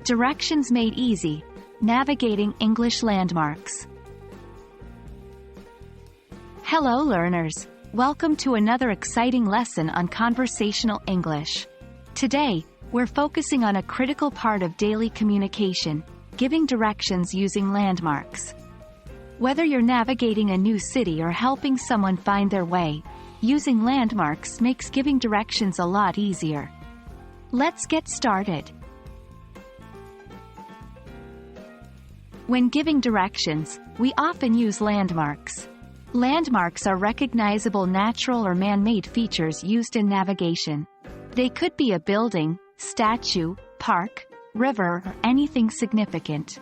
Directions made easy. Navigating English landmarks. Hello learners, welcome to another exciting lesson on conversational English. Today, we're focusing on a critical part of daily communication, giving directions using landmarks. Whether you're navigating a new city or helping someone find their way, using landmarks makes giving directions a lot easier. Let's get started. When giving directions, we often use landmarks. Landmarks are recognizable natural or man-made features used in navigation. They could be a building, statue, park, river, or anything significant.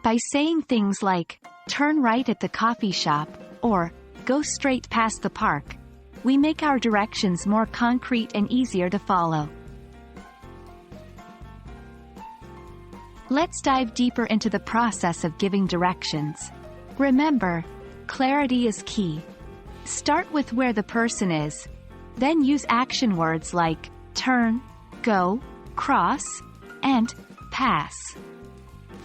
By saying things like, "Turn right at the coffee shop," or "Go straight past the park," we make our directions more concrete and easier to follow. Let's dive deeper into the process of giving directions. Remember, clarity is key. Start with where the person is, then use action words like turn, go, cross, and pass.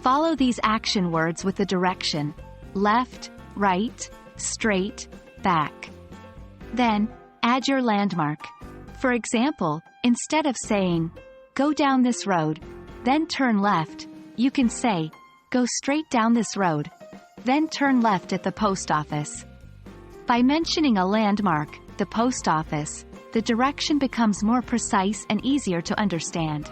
Follow these action words with the direction: left, right, straight, back. Then, add your landmark. For example, instead of saying, "Go down this road, then turn left," you can say, "Go straight down this road, then turn left at the post office." By mentioning a landmark, the post office, the direction becomes more precise and easier to understand.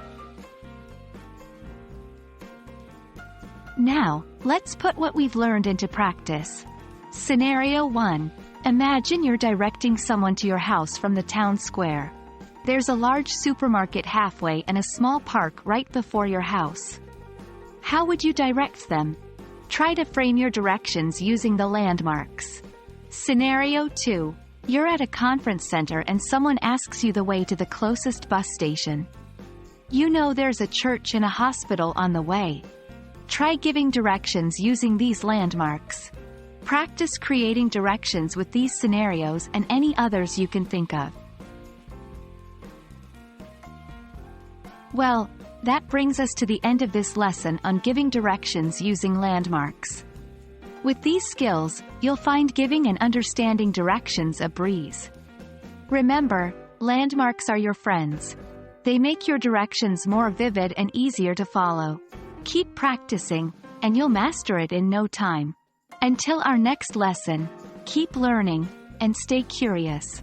Now, let's put what we've learned into practice. Scenario 1. Imagine you're directing someone to your house from the town square. There's a large supermarket halfway and a small park right before your house. How would you direct them? Try to frame your directions using the landmarks. Scenario 2. You're at a conference center and someone asks you the way to the closest bus station. You know there's a church and a hospital on the way. Try giving directions using these landmarks. Practice creating directions with these scenarios and any others you can think of. Well, that brings us to the end of this lesson on giving directions using landmarks. With these skills, you'll find giving and understanding directions a breeze. Remember, landmarks are your friends. They make your directions more vivid and easier to follow. Keep practicing, and you'll master it in no time. Until our next lesson, keep learning, and stay curious.